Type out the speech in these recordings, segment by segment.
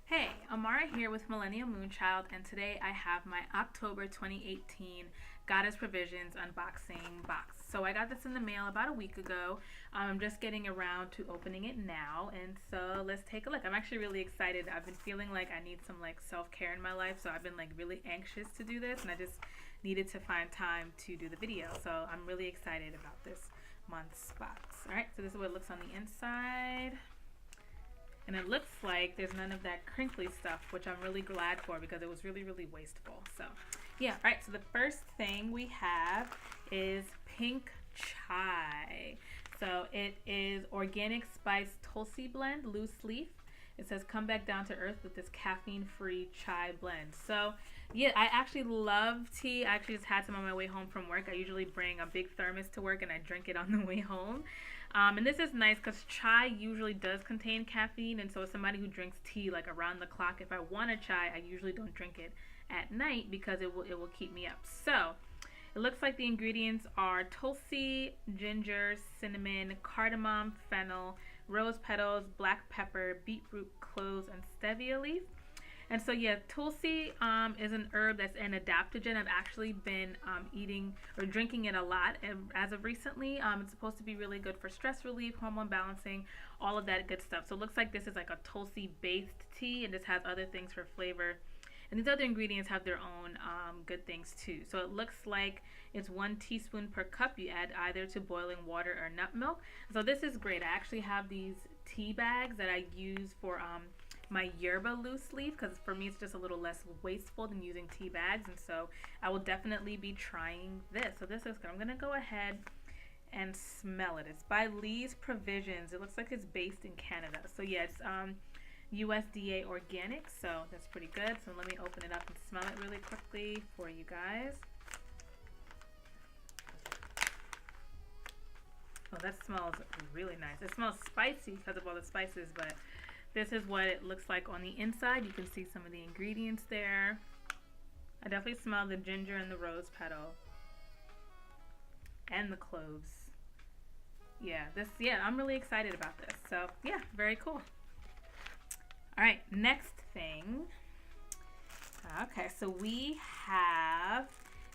Hey, Amara here with Millennial Moonchild, and today I have my October 2018 Goddess Provisions unboxing box. So I got this in the mail about a week ago. I'm just getting around to opening it now, and so let's take a look. I'm actually really excited. I've been feeling like I need some self-care in my life, so I've been really anxious to do this, and I just needed to find time to do the video. So I'm really excited about this month's box. All right, so this is what it looks on the inside. And it looks like there's none of that crinkly stuff, which I'm really glad for because it was really, really wasteful. So, yeah. All right, so the first thing we have is pink chai. So it is organic spice Tulsi blend, loose leaf. It says come back down to earth with this caffeine-free chai blend. So, yeah, I actually love tea. I actually just had some on my way home from work. I usually bring a big thermos to work and I drink it on the way home. And this is nice because chai usually does contain caffeine, and so as somebody who drinks tea around the clock, if I want a chai, I usually don't drink it at night because it will keep me up. So it looks like the ingredients are tulsi, ginger, cinnamon, cardamom, fennel, rose petals, black pepper, beetroot, cloves, and stevia leaf. And so, yeah, tulsi is an herb that's an adaptogen. I've actually been eating or drinking it a lot as of recently. It's supposed to be really good for stress relief, hormone balancing, all of that good stuff. So it looks like this is like a tulsi-based tea, and this has other things for flavor. And these other ingredients have their own good things too. So it looks like it's 1 teaspoon per cup. You add either to boiling water or nut milk. So this is great. I actually have these tea bags that I use for my yerba loose leaf because for me it's just a little less wasteful than using tea bags, and so I will definitely be trying this. So this is good. I'm gonna go ahead and smell it. It's by Lee's Provisions. It looks like it's based in Canada. So yeah, it's USDA organic, so that's pretty good. So let me open it up and smell it really quickly for you guys. Oh, that smells really nice. It smells spicy because of all the spices, but this is what it looks like on the inside. You can see some of the ingredients there. I definitely smell the ginger and the rose petal and the cloves. Yeah, I'm really excited about this. So yeah, very cool. All right, next thing. Okay, so we have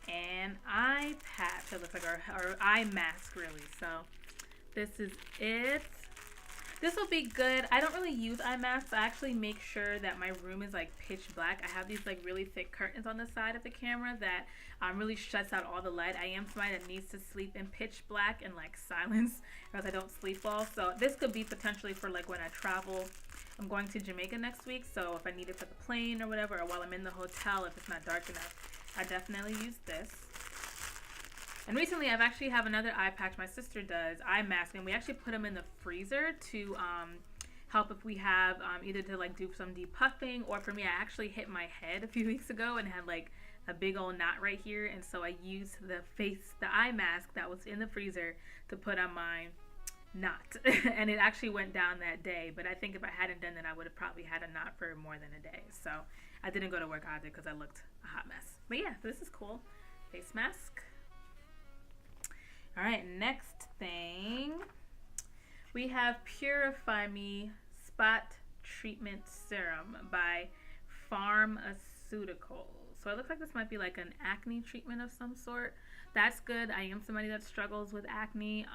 an eye patch. It looks like our eye mask really. So this is it. This will be good. I don't really use eye masks. I actually make sure that my room is pitch black. I have these really thick curtains on the side of the camera that really shuts out all the light. I am somebody that needs to sleep in pitch black and silence because I don't sleep well. So this could be potentially for when I travel. I'm going to Jamaica next week, so if I need it for the plane or whatever, or while I'm in the hotel if it's not dark enough, I definitely use this. And recently I've actually have another eye patch my sister does, eye mask, and we actually put them in the freezer to help if we have either to do some depuffing, or for me I actually hit my head a few weeks ago and had a big old knot right here, and so I used the eye mask that was in the freezer to put on my knot and it actually went down that day, but I think if I hadn't done that I would have probably had a knot for more than a day. So I didn't go to work either because I looked a hot mess. But yeah, this is cool. Face mask. All right, next thing, we have Purify Me Spot Treatment Serum by Pharmaceuticals. So it looks like this might be an acne treatment of some sort. That's good. I am somebody that struggles with acne.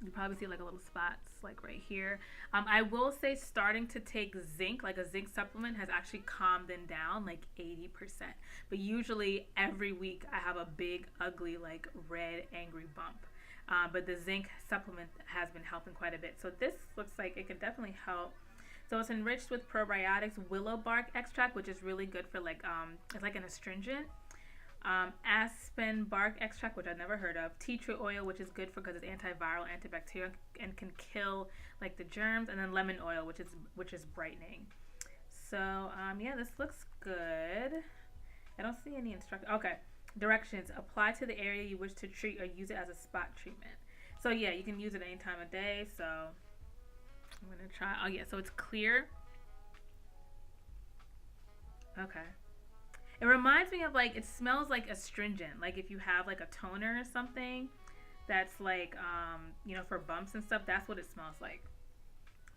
You probably see a little spots right here. I will say starting to take zinc, a zinc supplement, has actually calmed them down 80%. But usually every week I have a big, ugly, red, angry bump. But the zinc supplement has been helping quite a bit. So this looks like it can definitely help. So it's enriched with probiotics, willow bark extract, which is really good for it's like an astringent. Aspen bark extract, which I've never heard of. Tea tree oil, which is good because it's antiviral, antibacterial, and can kill the germs. And then lemon oil, which is brightening. So yeah, this looks good. I don't see any instructions. Okay, directions: apply to the area you wish to treat or use it as a spot treatment. So yeah, you can use it any time of day. So I'm gonna try. Oh yeah, so it's clear. Okay. It reminds me of it smells like astringent. If you have a toner or something that's for bumps and stuff, that's what it smells like.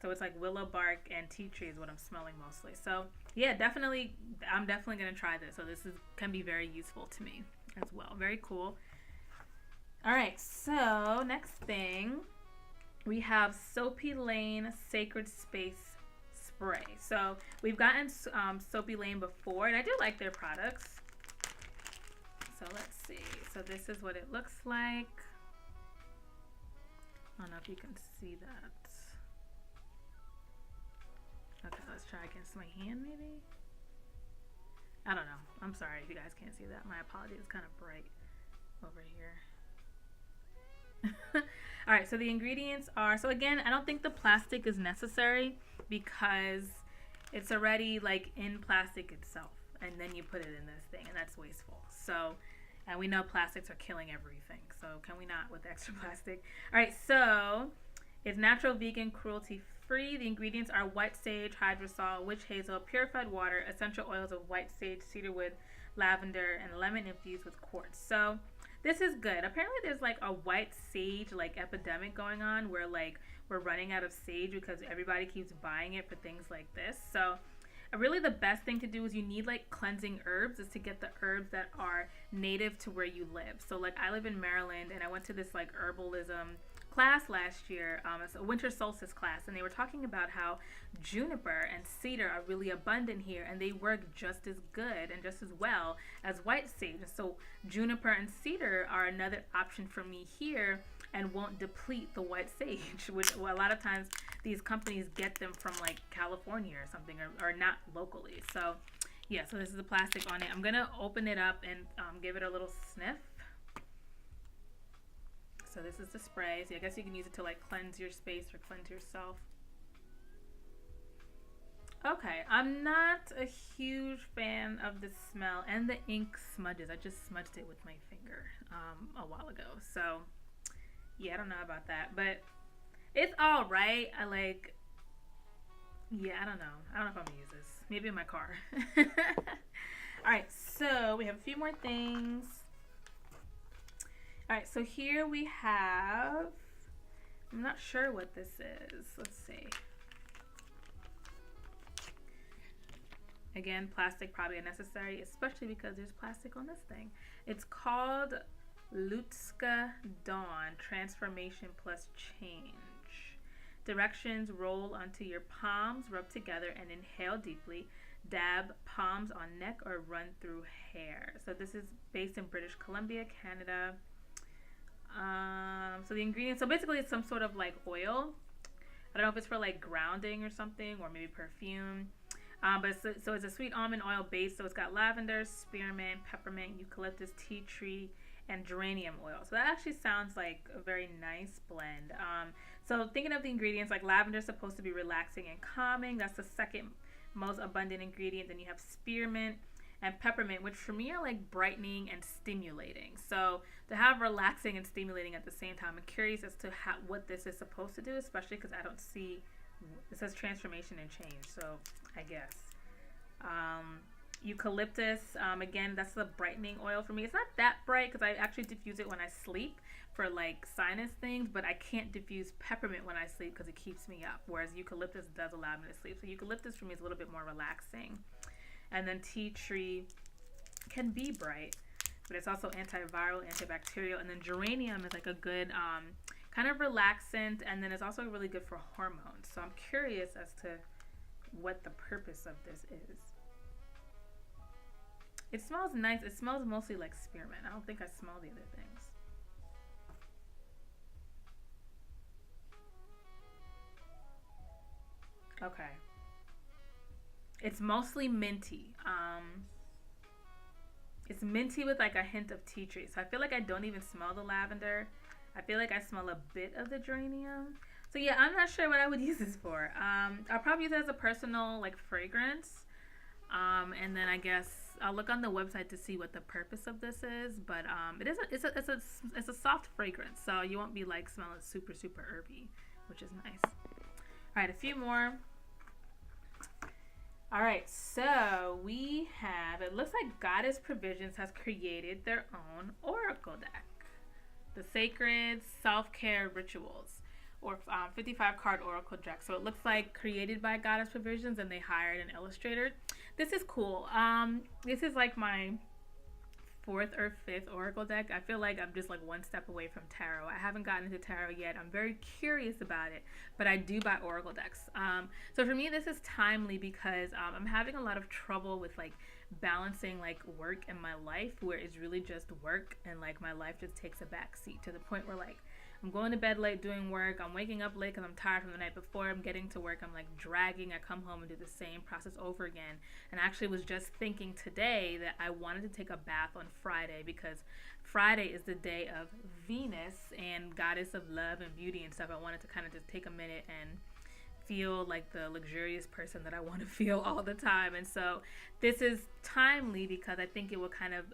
So it's like willow bark and tea tree is what I'm smelling mostly. So yeah, definitely, I'm definitely gonna try this. So this is can be very useful to me as well. Very cool. All right, so next thing we have Soapy Lane Sacred Space Spray. So we've gotten Soapy Lane before, and I do like their products. So let's see. So this is what it looks like. I don't know if you can see that. Okay, let's try against my hand maybe. I don't know. I'm sorry if you guys can't see that. My apologies. It's kind of bright over here. All right, so the ingredients are, so again, I don't think the plastic is necessary because it's already like in plastic itself, and then you put it in this thing, and that's wasteful. So, and we know plastics are killing everything, so can we not with extra plastic? All right, so it's natural, vegan, cruelty free. The ingredients are white sage, hydrosol, witch hazel, purified water, essential oils of white sage, cedarwood, lavender, and lemon infused with quartz. So this is good. Apparently there's like a white sage like epidemic going on where like we're running out of sage because everybody keeps buying it for things like this. So really the best thing to do is you need like cleansing herbs is to get the herbs that are native to where you live. So like I live in Maryland and I went to this like herbalism class last year. It's a winter solstice class, and they were talking about how juniper and cedar are really abundant here, and they work just as good and just as well as white sage. And so juniper and cedar are another option for me here and won't deplete the white sage, which a lot of times these companies get them from like California or something, or not locally. So yeah, so this is the plastic on it. I'm gonna open it up and give it a little sniff. So this is the spray. So I guess you can use it to like cleanse your space or cleanse yourself. Okay, I'm not a huge fan of the smell and the ink smudges. I just smudged it with my finger a while ago. So yeah, I don't know about that, but it's all right. I don't know. I don't know if I'm gonna use this. Maybe in my car. All right, so we have a few more things. All right, so here we have, I'm not sure what this is. Let's see. Again, plastic probably unnecessary, especially because there's plastic on this thing. It's called Lutska Dawn Transformation Plus Change. Directions: roll onto your palms, rub together, and inhale deeply. Dab palms on neck or run through hair. So this is based in British Columbia, Canada. So the ingredients, so basically it's some sort of like oil. I don't know if it's for like grounding or something, or maybe perfume. But so it's a sweet almond oil base. So it's got lavender, spearmint, peppermint, eucalyptus, tea tree, and geranium oil. So that actually sounds like a very nice blend. So thinking of the ingredients, like lavender is supposed to be relaxing and calming. That's the second most abundant ingredient. Then you have spearmint and peppermint, which for me are like brightening and stimulating. So to have relaxing and stimulating at the same time, I'm curious as to what this is supposed to do, especially because I don't see, it says transformation and change, so I guess. Eucalyptus, again, that's the brightening oil for me. It's not that bright because I actually diffuse it when I sleep for like sinus things, but I can't diffuse peppermint when I sleep because it keeps me up, whereas eucalyptus does allow me to sleep. So eucalyptus for me is a little bit more relaxing. And then tea tree can be bright, but it's also antiviral, antibacterial. And then geranium is like a good kind of relaxant, and then it's also really good for hormones. So I'm curious as to what the purpose of this is. It smells nice. It smells mostly like spearmint. I don't think I smell the other things. Okay. It's mostly minty. It's minty with like a hint of tea tree. So I feel like I don't even smell the lavender. I feel like I smell a bit of the geranium. So yeah, I'm not sure what I would use this for. I'll probably use it as a personal like fragrance. And then I guess I'll look on the website to see what the purpose of this is. But it's a soft fragrance, so you won't be like smelling super herby, which is nice. All right, a few more. All right, so we have, it looks like Goddess Provisions has created their own oracle deck. The Sacred Self-Care Rituals. or 55 card oracle deck. So it looks like created by Goddess Provisions, and they hired an illustrator. This is cool. This is like my fourth or fifth oracle deck. I feel like I'm just like one step away from tarot. I haven't gotten into tarot yet. I'm very curious about it, but I do buy oracle decks. So for me, this is timely because I'm having a lot of trouble with like balancing like work and my life, where it's really just work, and like my life just takes a back seat to the point where like I'm going to bed late doing work, I'm waking up late because I'm tired from the night before, I'm getting to work, I'm like dragging, I come home and do the same process over again. And I actually was just thinking today that I wanted to take a bath on Friday, because Friday is the day of Venus and goddess of love and beauty and stuff. I wanted to kind of just take a minute and feel like the luxurious person that I want to feel all the time. And so this is timely because I think it will kind of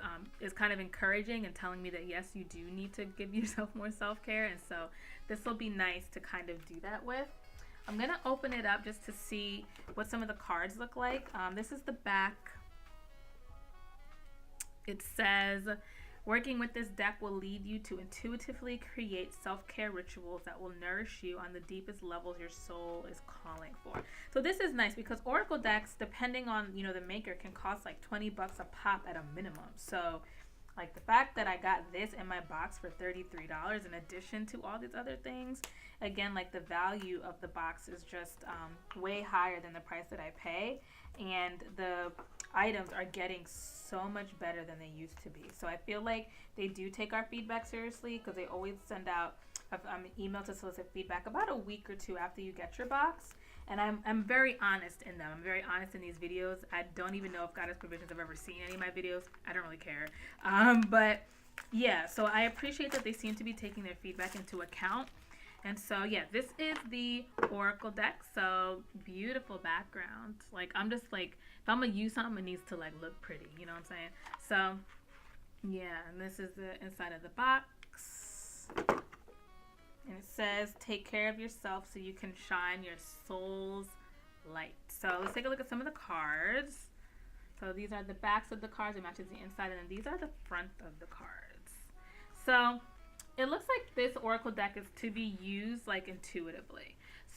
is kind of encouraging and telling me that yes, you do need to give yourself more self-care. And so this will be nice to kind of do that with. I'm gonna open it up just to see what some of the cards look like. This is the back. It says, working with this deck will lead you to intuitively create self-care rituals that will nourish you on the deepest levels your soul is calling for. So this is nice because oracle decks, depending on, you know, the maker, can cost like $20 a pop at a minimum. So like the fact that I got this in my box for $33 in addition to all these other things, again, like the value of the box is just way higher than the price that I pay. And the items are getting so much better than they used to be. So I feel like they do take our feedback seriously, because they always send out an email to solicit feedback about a week or two after you get your box. And I'm very honest in them. I'm very honest in these videos. I don't even know if Goddess Provisions have ever seen any of my videos. I don't really care. But yeah, so I appreciate that they seem to be taking their feedback into account. And so, yeah, this is the oracle deck. So beautiful background. Like, I'm just like, if I'm going to use something, it needs to like look pretty. You know what I'm saying? So, yeah, and this is the inside of the box. And it says, take care of yourself so you can shine your soul's light. So let's take a look at some of the cards. So these are the backs of the cards. It matches the inside. And then these are the front of the cards. So it looks like this oracle deck is to be used like intuitively.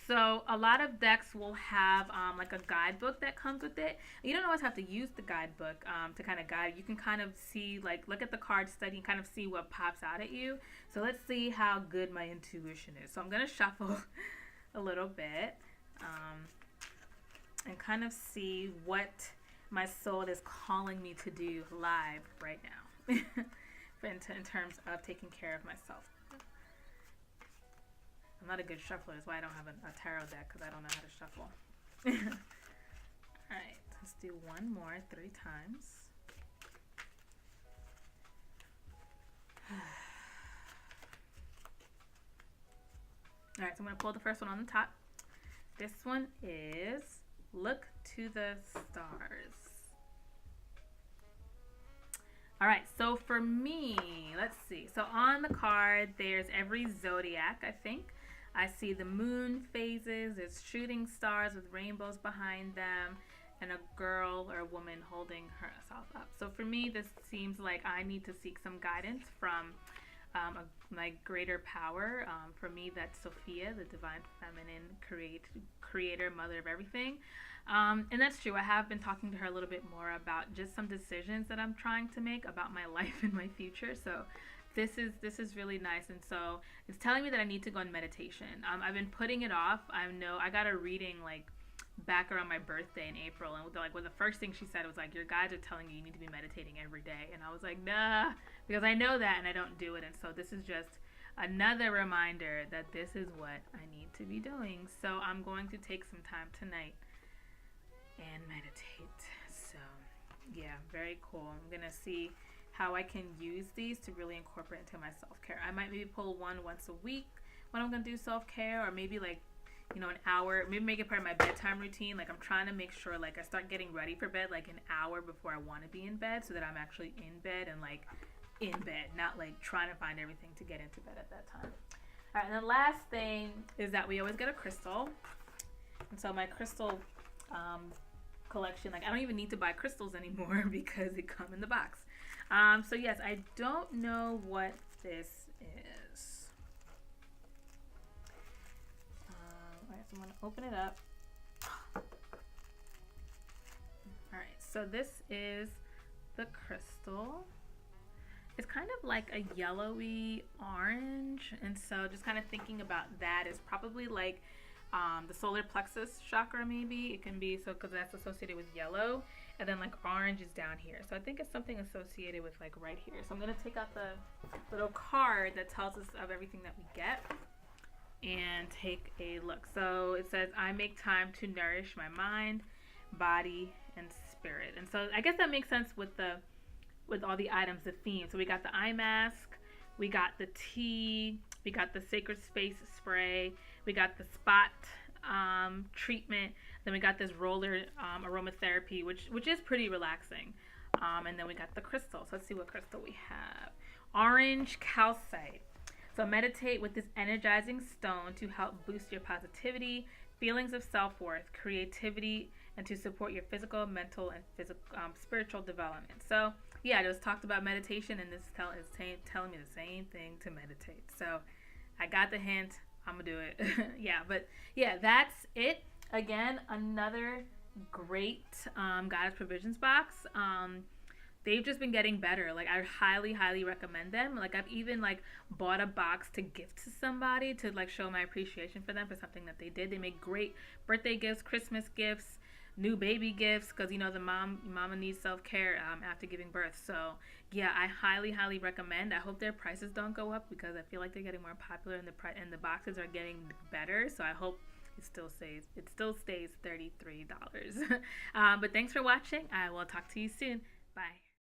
So a lot of decks will have like a guidebook that comes with it. You don't always have to use the guidebook to kind of guide. You can kind of see, like, look at the card study and kind of see what pops out at you. So let's see how good my intuition is. So I'm going to shuffle a little bit and kind of see what my soul is calling me to do live right now in terms of taking care of myself. I'm not a good shuffler. That's why I don't have a tarot deck, because I don't know how to shuffle. Alright, let's do one more 3 times. Alright, so I'm going to pull the first one on the top. This one is Look to the Stars. Alright, so for me, let's see. So on the card, there's every zodiac, I think. I see the moon phases, there's shooting stars with rainbows behind them, and a girl or a woman holding herself up. So for me, this seems like I need to seek some guidance from my greater power. For me, that's Sophia, the divine feminine creator, mother of everything. And that's true. I have been talking to her a little bit more about just some decisions that I'm trying to make about my life and my future. So this is really nice. And so it's telling me that I need to go on meditation. I've been putting it off. I got a reading like back around my birthday in April, and the first thing she said was like, your guides are telling you need to be meditating every day. And I was like, nah, because I know that and I don't do it. And so this is just another reminder that this is what I need to be doing. So I'm going to take some time tonight and meditate. So yeah, very cool. I'm gonna see how I can use these to really incorporate into my self-care. I might maybe pull one once a week when I'm gonna do self-care, or maybe like, you know, an hour, maybe make it part of my bedtime routine. Like I'm trying to make sure like I start getting ready for bed like an hour before I want to be in bed, so that I'm actually in bed and like in bed, not like trying to find everything to get into bed at that time. All right, and the last thing is that we always get a crystal. And so my crystal collection, like I don't even need to buy crystals anymore because they come in the box. So yes, I don't know what this is. So I'm going to open it up. All right, so this is the crystal. It's kind of like a yellowy orange, and so just kind of thinking about that is probably like the solar plexus chakra, maybe it can be, so because that's associated with yellow, and then like orange is down here, so I think it's something associated with like right here. So I'm going to take out the little card that tells us of everything that we get and take a look. So it says, I make time to nourish my mind, body, and spirit. And so I guess that makes sense with all the items, the theme. So we got the eye mask, we got the tea, we got the sacred space spray, we got the spot treatment, then we got this roller aromatherapy, which is pretty relaxing. And then we got the crystals. Let's see what crystal we have. Orange calcite. So meditate with this energizing stone to help boost your positivity, feelings of self-worth, creativity, and to support your physical, mental, and spiritual development. So yeah, I just talked about meditation, and this is telling me the same thing to meditate. So I got the hint. I'm gonna do it. Yeah, but yeah, that's it. Again, another great Goddess Provisions box. They've just been getting better. Like, I highly recommend them. Like, I've even like bought a box to gift to somebody to like show my appreciation for them for something that they did. They make great birthday gifts, Christmas gifts, new baby gifts, because you know the mama needs self-care after giving birth. So yeah, I highly recommend. I hope their prices don't go up, because I feel like they're getting more popular, and the boxes are getting better. So I hope it still stays $33. But thanks for watching. I will talk to you soon. Bye.